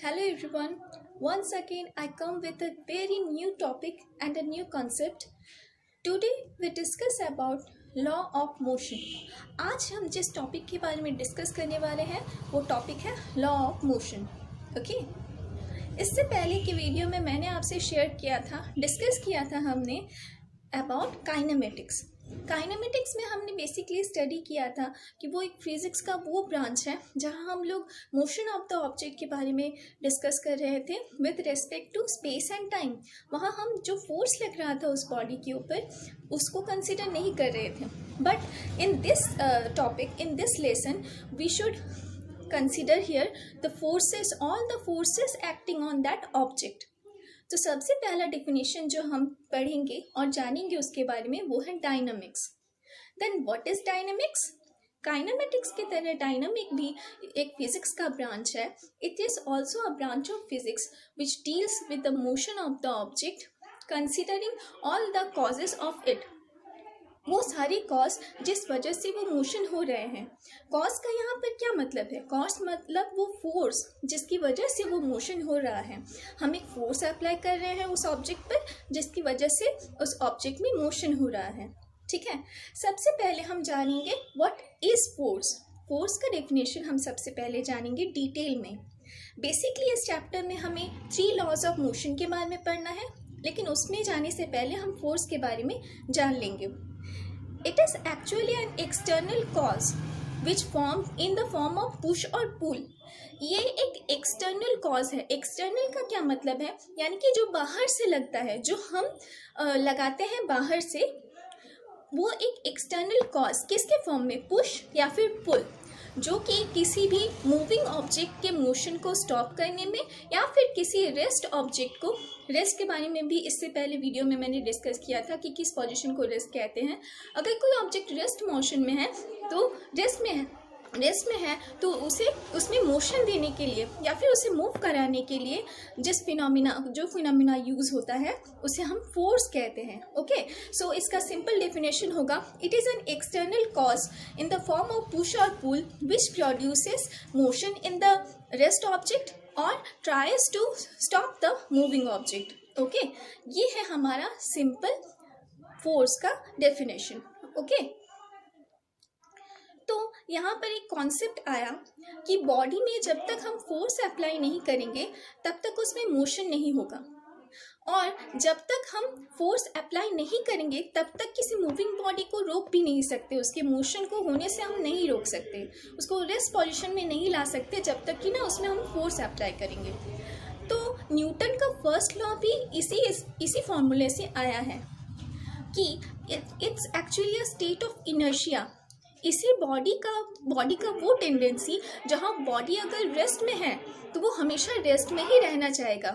Hello everyone. Once again, I come with a very new topic and a new concept. Today we discuss about law of motion. आज हम जिस topic के बारे में discuss करने वाले हैं वो टॉपिक है लॉ ऑफ मोशन. ओके. इससे पहले की वीडियो में मैंने आपसे शेयर किया था, डिस्कस किया था हमने अबाउट काइनेमेटिक्स. काइनेमेटिक्स में हमने बेसिकली स्टडी किया था कि वो एक फिजिक्स का वो ब्रांच है जहां हम लोग मोशन ऑफ द ऑब्जेक्ट के बारे में डिस्कस कर रहे थे with respect to space and time. वहां हम जो फोर्स लग रहा था उस बॉडी के ऊपर उसको कंसिडर नहीं कर रहे थे. But in this topic, in this lesson, we should consider here the forces, all the forces acting on that object. तो सबसे पहला डेफिनेशन जो हम पढ़ेंगे और जानेंगे उसके बारे में वो है dynamics. Then what is dynamics? Kinematics की तरह डायनामिक भी एक फिजिक्स का ब्रांच है. It is also a branch of physics which deals with the motion of the object considering all the causes of it. वो सारी कॉज जिस वजह से वो मोशन हो रहे हैं. कॉज का यहाँ पर क्या मतलब है? कॉज मतलब वो फोर्स जिसकी वजह से वो मोशन हो रहा है. हम एक फोर्स अप्लाई कर रहे हैं उस ऑब्जेक्ट पर जिसकी वजह से उस ऑब्जेक्ट में मोशन हो रहा है. ठीक है. सबसे पहले हम जानेंगे व्हाट इज फोर्स. फोर्स का डेफिनेशन हम सबसे पहले जानेंगे डिटेल में. बेसिकली इस चैप्टर में हमें 3 लॉज ऑफ मोशन के बारे में पढ़ना है, लेकिन उसमें जाने से पहले हम फोर्स के बारे में जान लेंगे. It is actually an external cause which forms in the form of push और pull. ये एक एक्सटर्नल कॉज है. एक्सटर्नल का क्या मतलब है? यानी कि जो बाहर से लगता है, जो हम लगाते हैं बाहर से, वो एक एक्सटर्नल कॉज किसके फॉर्म में? पुश या फिर पुल, जो कि किसी भी मूविंग ऑब्जेक्ट के मोशन को स्टॉप करने में या फिर किसी रेस्ट ऑब्जेक्ट को, रेस्ट के बारे में भी इससे पहले वीडियो में मैंने डिस्कस किया था कि किस पोजीशन को रेस्ट कहते हैं. अगर कोई ऑब्जेक्ट रेस्ट मोशन में है तो रेस्ट में है तो उसे उसमें मोशन देने के लिए या फिर उसे मूव कराने के लिए जो फिनोमिना यूज होता है उसे हम फोर्स कहते हैं. ओके. सो इसका सिंपल डेफिनेशन होगा, it is an external cause in the form of push और pull which produces motion in the rest object और tries to stop the moving object. Okay. ये है हमारा सिंपल फोर्स का definition. Okay. तो यहाँ पर एक कॉन्सेप्ट आया कि बॉडी में जब तक हम फोर्स अप्लाई नहीं करेंगे तब तक उसमें मोशन नहीं होगा, और जब तक हम फोर्स अप्लाई नहीं करेंगे तब तक किसी मूविंग बॉडी को रोक भी नहीं सकते. उसके मोशन को होने से हम नहीं रोक सकते, उसको रेस्ट पोजीशन में नहीं ला सकते जब तक कि ना उसमें हम फोर्स अप्लाई करेंगे. तो न्यूटन का फर्स्ट लॉ भी इसी फॉर्मूले से आया है कि it's actually a state of inertia. इसी बॉडी का वो टेंडेंसी जहाँ बॉडी अगर रेस्ट में है तो वो हमेशा रेस्ट में ही रहना चाहेगा,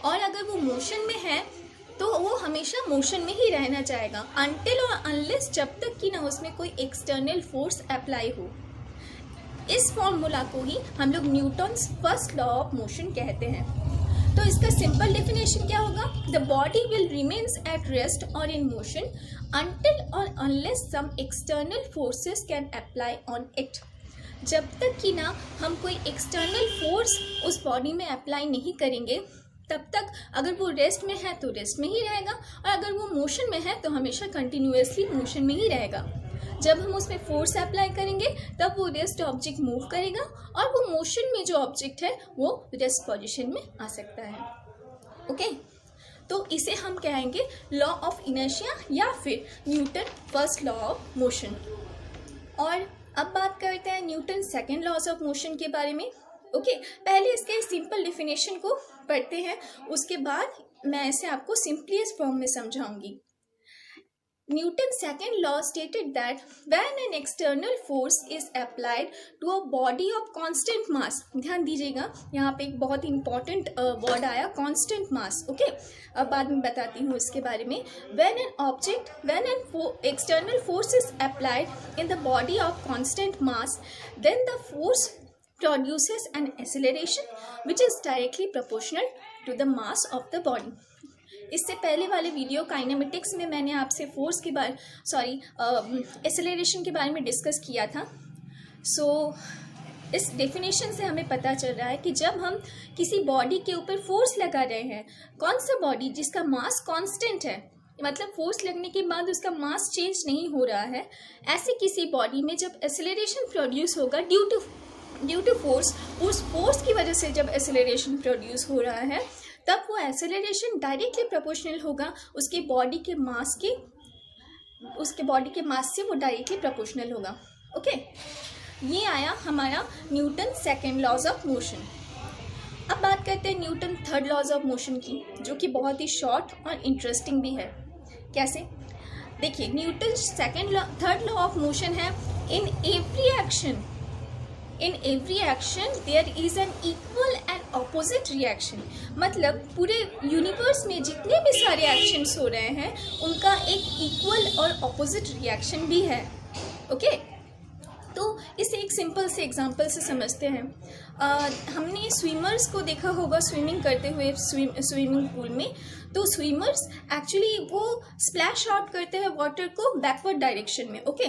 और अगर वो मोशन में है तो वो हमेशा मोशन में ही रहना चाहेगा अनटिल और अनलेस, जब तक कि ना उसमें कोई एक्सटर्नल फोर्स अप्लाई हो. इस फॉर्मूला को ही हम लोग Newton's first law of motion कहते हैं. तो इसका सिंपल डेफिनेशन क्या होगा? The body will remains at rest और in motion until or unless some external forces can apply on it. जब तक कि ना हम कोई एक्सटर्नल फोर्स उस बॉडी में अप्लाई नहीं करेंगे तब तक अगर वो रेस्ट में है तो रेस्ट में ही रहेगा, और अगर वो मोशन में है तो हमेशा कंटिन्यूअसली मोशन में ही रहेगा. जब हम उसमें फोर्स अप्लाई करेंगे तब वो रेस्ट ऑब्जेक्ट मूव करेगा, और वो मोशन में जो ऑब्जेक्ट है वो रेस्ट पोजीशन में आ सकता है. ओके. तो इसे हम कहेंगे लॉ ऑफ इनर्शिया या फिर Newton first law of motion. और अब बात करते हैं Newton second laws of motion के बारे में. ओके. पहले इसके सिंपल डेफिनेशन को पढ़ते हैं, उसके बाद मैं इसे आपको सिंपलेस्ट फॉर्म में समझाऊंगी. Newton's second law stated that when an external force is applied to a body of constant mass, ध्यान दीजिएगा यहाँ पे एक बहुत इंपॉर्टेंट वर्ड आया, constant mass. ओके. अब बाद में बताती हूँ इसके बारे में. when an external force is applied in the body of constant mass, then the force produces an acceleration which is directly proportional to the mass of the body. इससे पहले वाले वीडियो काइनेमेटिक्स में मैंने आपसे फोर्स के बारे acceleration के बारे में डिस्कस किया था. सो इस डेफिनेशन से हमें पता चल रहा है कि जब हम किसी बॉडी के ऊपर फोर्स लगा रहे हैं, कौन सा बॉडी जिसका मास कांस्टेंट है, मतलब फोर्स लगने के बाद उसका मास चेंज नहीं हो रहा है, ऐसे किसी बॉडी में जब एक्सेलरेशन प्रोड्यूस होगा ड्यू टू फोर्स, उस फोर्स की वजह से जब एक्सेलरेशन प्रोड्यूस हो रहा है, तब वो एक्सेलरेशन डायरेक्टली प्रोपोर्शनल होगा उसके बॉडी के मास से वो डायरेक्टली प्रोपोर्शनल होगा। ओके, ये आया हमारा Newton second laws of motion. अब बात करते हैं Newton third laws of motion की, जो कि बहुत ही शॉर्ट और इंटरेस्टिंग भी है। कैसे? देखिए, Newton third law of motion है, in every action there is an equal and opposite reaction. मतलब पूरे यूनिवर्स में जितने भी सारे एक्शंस हो रहे हैं उनका एक इक्वल और ऑपोजिट रिएक्शन भी है। ओके, तो इसे एक सिंपल से एग्जांपल से समझते हैं। हमने स्विमर्स को देखा होगा स्विमिंग करते हुए स्विमिंग पूल में। तो स्विमर्स एक्चुअली वो स्प्लैश आउट करते हैं वाटर को बैकवर्ड डायरेक्शन में। ओके,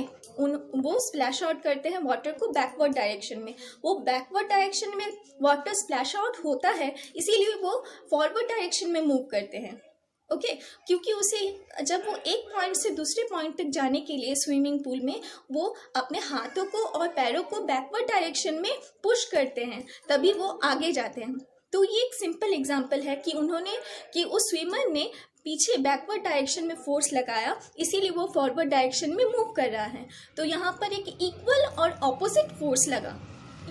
वो स्प्लैश आउट करते हैं वाटर को बैकवर्ड डायरेक्शन में। वो बैकवर्ड डायरेक्शन में वाटर स्प्लैश आउट होता है, इसीलिए वो फॉरवर्ड डायरेक्शन में मूव करते हैं। ओके, क्योंकि उसे जब वो एक पॉइंट से दूसरे पॉइंट तक जाने के लिए स्विमिंग पूल में वो अपने हाथों को और पैरों को बैकवर्ड डायरेक्शन में पुश करते हैं, तभी वो आगे जाते हैं। तो ये एक सिंपल एग्जांपल है कि उस स्विमर ने पीछे बैकवर्ड डायरेक्शन में फोर्स लगाया, इसीलिए वो फॉरवर्ड डायरेक्शन में मूव कर रहा है। तो यहाँ पर एक इक्वल और ऑपोजिट फोर्स लगा।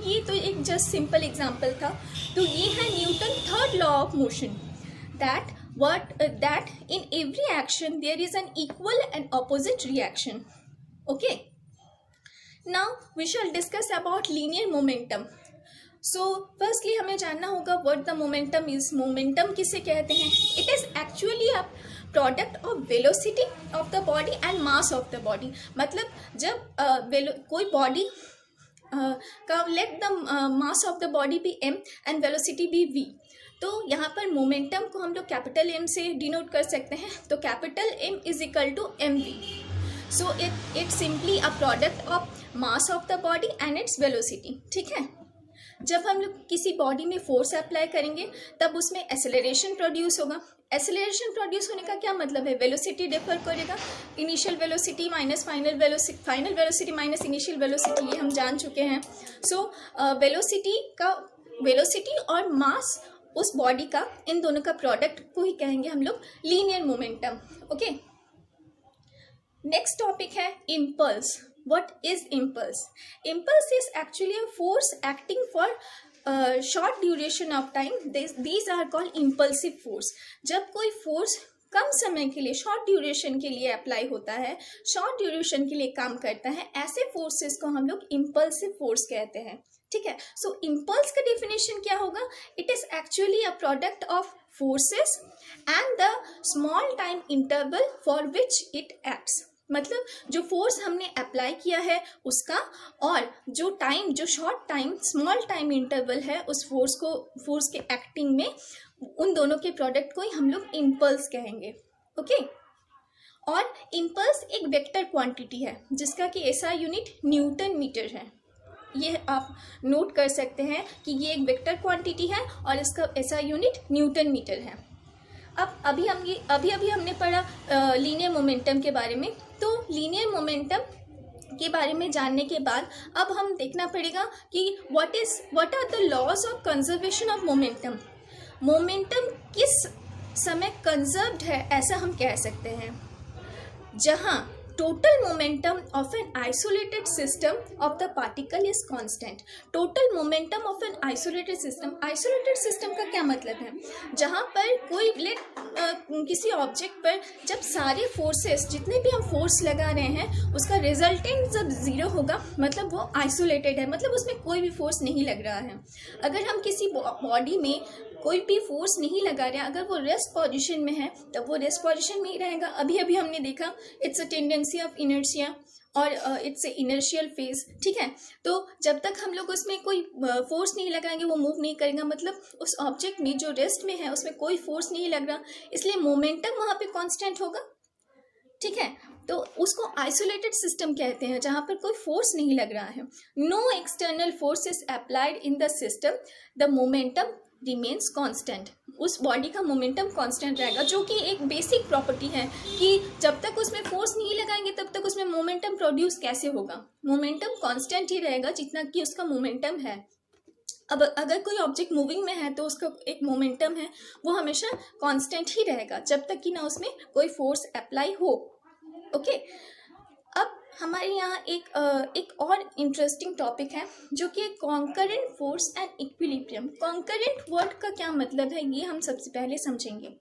ये तो एक जस्ट सिंपल एग्जाम्पल था। तो ये है Newton third law of motion, that in every action there is an equal and opposite reaction. Okay, now we shall discuss about linear momentum. So firstly हमें जानना होगा what the momentum is. Momentum किसे कहते हैं? It is actually a product of velocity of the body and mass of the body. मतलब जब कोई body का let the mass of the body be m and velocity be v, तो यहाँ पर मोमेंटम को हम लोग कैपिटल एम से डिनोट कर सकते हैं। तो capital M is equal to M V. So it simply a product of mass of the body and its velocity. ठीक है, जब हम लोग किसी बॉडी में फोर्स अप्लाई करेंगे तब उसमें एक्सेलरेशन प्रोड्यूस होगा। एक्सेलरेशन प्रोड्यूस होने का क्या मतलब है? वेलोसिटी डिफर करेगा, initial velocity minus final velocity minus initial velocity, ये हम जान चुके हैं। सो वेलोसिटी और मास उस बॉडी का, इन दोनों का प्रोडक्ट को ही कहेंगे हम लोग linear momentum. Okay, next topic है impulse. What is impulse? Impulse is actually a force acting for short duration of time. These are called impulsive force. जब कोई फोर्स कम समय के लिए, शॉर्ट ड्यूरेशन के लिए अप्लाई होता है, शॉर्ट ड्यूरेशन के लिए काम करता है, ऐसे फोर्सेस को हम लोग इम्पल्सिव फोर्स कहते हैं। ठीक है, सो इम्पल्स का डेफिनेशन क्या होगा? It is actually a product of forces and the small time interval for which it acts. मतलब जो फोर्स हमने अप्लाई किया है उसका, और जो short time small time interval है उस फोर्स के एक्टिंग में, उन दोनों के प्रोडक्ट को ही हम लोग इम्पल्स कहेंगे। ओके, और इम्पल्स एक वेक्टर क्वांटिटी है जिसका कि एसआई यूनिट न्यूटन मीटर है। ये आप नोट कर सकते हैं कि ये एक वेक्टर क्वांटिटी है और इसका एसआई यूनिट न्यूटन मीटर है। अब अभी हमने पढ़ा लीनियर मोमेंटम के बारे में। तो लीनियर मोमेंटम के बारे में जानने के बाद अब हम देखना पड़ेगा कि what are the laws of conservation of momentum. Momentum किस समय कंजर्व्ड है, ऐसा हम कह सकते हैं, जहां total momentum of an isolated system of the particle is constant. Total momentum of an isolated system का क्या मतलब है? जहाँ पर किसी ऑब्जेक्ट पर जब सारे फोर्सेस, जितने भी हम फोर्स लगा रहे हैं, उसका रिजल्टेंट जब जीरो होगा मतलब वो आइसोलेटेड है, मतलब उसमें कोई भी फोर्स नहीं लग रहा है। अगर हम किसी बॉडी में कोई भी फोर्स नहीं लगा रहे हैं, अगर वो रेस्ट पोजीशन में है तब वो रेस्ट पोजीशन में ही रहेगा। अभी हमने देखा it's a tendency of inertia और इट्स ए इनर्शियल फेज। ठीक है, तो जब तक हम लोग उसमें कोई फोर्स नहीं लगाएंगे वो मूव नहीं करेगा, मतलब उस ऑब्जेक्ट में जो रेस्ट में है उसमें कोई फोर्स नहीं लग रहा, इसलिए मोमेंटम वहाँ पे कांस्टेंट होगा। ठीक है, तो उसको आइसोलेटेड सिस्टम कहते हैं, जहां पर कोई फोर्स नहीं लग रहा है। No external force is applied in the system, the momentum remains constant. उस बॉडी का मोमेंटम कांस्टेंट रहेगा, जो कि एक बेसिक प्रॉपर्टी है कि जब तक उसमें फोर्स नहीं लगाएंगे तब तक उसमें मोमेंटम प्रोड्यूस कैसे होगा। मोमेंटम कांस्टेंट ही रहेगा जितना कि उसका मोमेंटम है। अब अगर कोई ऑब्जेक्ट मूविंग में है तो उसका एक मोमेंटम है, वो हमेशा कांस्टेंट ही रहेगा जब तक कि ना उसमें कोई फोर्स अप्लाई हो। ओके, अब हमारे यहाँ एक और इंटरेस्टिंग टॉपिक है जो कि concurrent force and equilibrium. Concurrent word का क्या मतलब है ये हम सबसे पहले समझेंगे।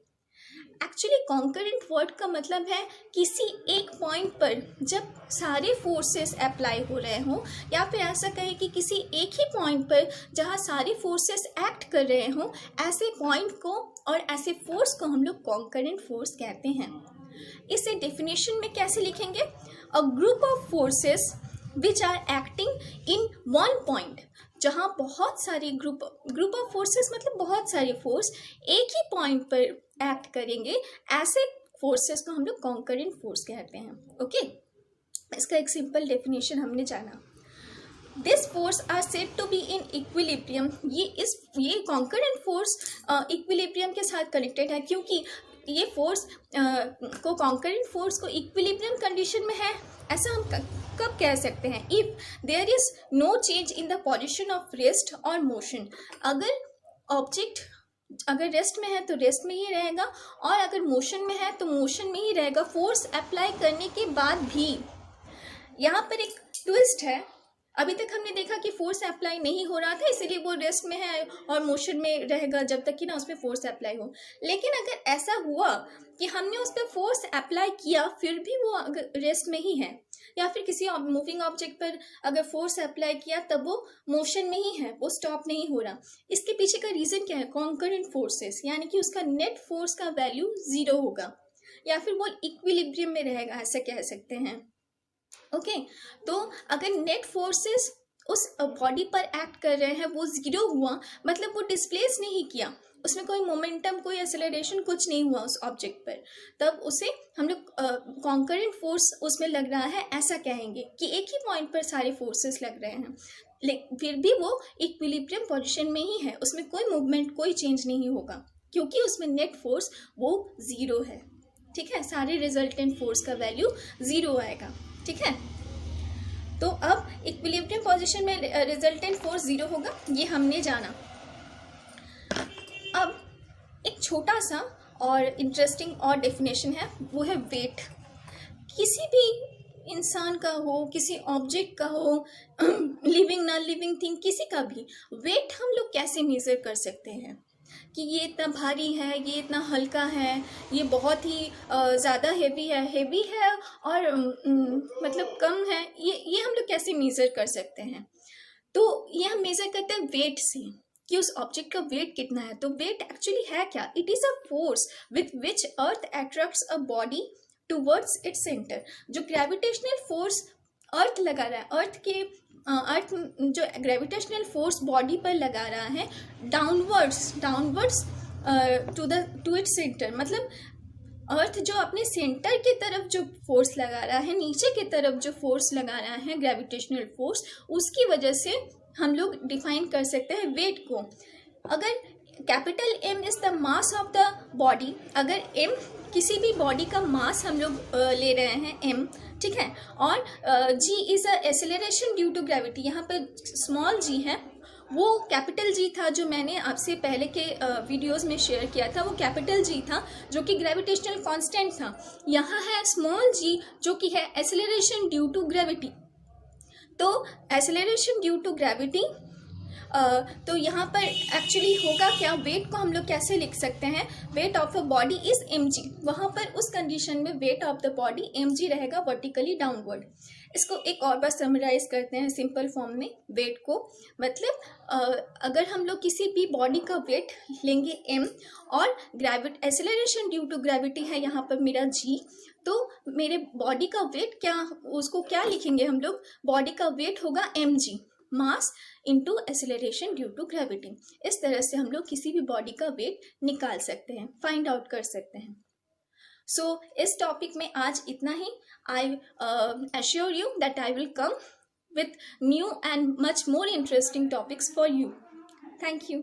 एक्चुअली कॉन्करेंट वर्ड का मतलब है किसी एक पॉइंट पर जब सारे फोर्सेस अप्लाई हो रहे हों, या फिर ऐसा कहें कि किसी एक ही पॉइंट पर जहाँ सारे फोर्सेस एक्ट कर रहे हों, ऐसे पॉइंट को और ऐसे फोर्स को हम लोग कॉन्करेंट फोर्स कहते हैं। इसे डेफिनेशन में कैसे लिखेंगे? A group of forces which are acting in one point. जहाँ बहुत सारे ग्रुप ऑफ फोर्सेस मतलब बहुत सारे फोर्स एक ही पॉइंट पर एक्ट करेंगे, ऐसे फोर्सेस को हम लोग कॉन्करेंट फोर्स कहते हैं। ओके, इसका एक सिंपल डेफिनेशन हमने जाना। This force are said to be in equilibrium. ये कॉन्करेंट फोर्स इक्विलिब्रियम के साथ कनेक्टेड है, क्योंकि ये फोर्स को कॉन्करेंट फोर्स को इक्विलिब्रियम कंडीशन में है। ऐसा हम कब कह सकते हैं? If there is no change in the position of rest और मोशन। अगर ऑब्जेक्ट अगर रेस्ट में है तो रेस्ट में ही रहेगा, और अगर मोशन में है तो मोशन में ही रहेगा, फोर्स अप्लाई करने के बाद भी। यहाँ पर एक ट्विस्ट है। अभी तक हमने देखा कि फोर्स अप्लाई नहीं हो रहा था, इसीलिए वो रेस्ट में है और मोशन में रहेगा जब तक कि ना उसमें फोर्स अप्लाई हो। लेकिन अगर ऐसा हुआ कि हमने उस पर फोर्स अप्लाई किया फिर भी वो रेस्ट में ही है, या फिर किसी मूविंग ऑब्जेक्ट पर अगर फोर्स अप्लाई किया तब वो मोशन में ही है, वो स्टॉप नहीं हो रहा, इसके पीछे का रीजन क्या है? कॉन्करेंट फोर्सेस, यानी कि उसका नेट फोर्स का वैल्यू 0 होगा, या फिर वो इक्विलिब्रियम में रहेगा, ऐसा कह सकते हैं। ओके, तो अगर नेट फोर्सेस उस बॉडी पर एक्ट कर रहे हैं वो 0 हुआ, मतलब वो डिस्प्लेस नहीं किया, उसमें कोई मोमेंटम कोई एक्सेलरेशन कुछ नहीं हुआ उस ऑब्जेक्ट पर, तब उसे हम लोग कॉन्करेंट फोर्स उसमें लग रहा है ऐसा कहेंगे कि एक ही पॉइंट पर सारे फोर्सेस लग रहे हैं, लेकिन फिर भी वो इक्विलिब्रियम पोजीशन में ही है, उसमें कोई मूवमेंट कोई चेंज नहीं होगा, क्योंकि उसमें नेट फोर्स वो 0 है। ठीक है, सारे रिजल्टेंट फोर्स का वैल्यू 0 आएगा। ठीक है, तो अब इक्विलिब्रियम पोजीशन में रिजल्टेंट फोर्स 0 होगा, ये हमने जाना। अब एक छोटा सा और इंटरेस्टिंग और डेफिनेशन है, वो है वेट। किसी भी इंसान का हो, किसी ऑब्जेक्ट का हो, लिविंग नॉन लिविंग थिंग, किसी का भी वेट हम लोग कैसे मेजर कर सकते हैं कि ये इतना भारी है, ये इतना हल्का है, ये बहुत ही ज़्यादा हेवी है और मतलब कम है, ये हम लोग कैसे मेज़र कर सकते हैं? तो ये हम मेज़र करते हैं वेट से कि उस ऑब्जेक्ट का वेट कितना है। तो वेट एक्चुअली है क्या? It is a force with which earth attracts a body towards its centre. जो ग्रेविटेशनल फोर्स अर्थ लगा रहा है, अर्थ जो ग्रेविटेशनल फोर्स बॉडी पर लगा रहा है डाउनवर्ड्स टू इट्स सेंटर, मतलब अर्थ जो अपने सेंटर की तरफ जो फोर्स लगा रहा है, नीचे की तरफ जो फोर्स लगा रहा है ग्रेविटेशनल फोर्स, उसकी वजह से हम लोग डिफाइन कर सकते हैं वेट को। अगर capital M is the mass of the body, अगर M किसी भी बॉडी का मास हम लोग ले रहे हैं M, ठीक है, और G is a acceleration due to gravity, यहाँ पर स्मॉल g है, वो कैपिटल G था जो मैंने आपसे पहले के वीडियोस में शेयर किया था, वो कैपिटल G था जो कि ग्रेविटेशनल कांस्टेंट था। यहाँ है स्मॉल g जो कि है एक्सेलरेशन ड्यू टू ग्रेविटी। तो एक्सेलरेशन ड्यू टू ग्रेविटी, तो यहाँ पर एक्चुअली होगा क्या? वेट को हम लोग कैसे लिख सकते हैं? Weight of a body is mg। वहाँ पर उस कंडीशन में weight of the body mg रहेगा वर्टिकली डाउनवर्ड। इसको एक और बार समराइज करते हैं सिंपल फॉर्म में वेट को। मतलब अगर हम लोग किसी भी बॉडी का वेट लेंगे m और एक्सेलरेशन ड्यू टू ग्रेविटी है यहाँ पर मेरा g, तो मेरे बॉडी का वेट क्या, उसको क्या लिखेंगे हम लोग? बॉडी का वेट होगा mg, mass into acceleration due to gravity. इस तरह से हम लोग किसी भी बॉडी का वेट निकाल सकते हैं, फाइंड आउट कर सकते हैं। सो इस टॉपिक में आज इतना ही. आई assure you that I will come with new and much more interesting topics for you. Thank you.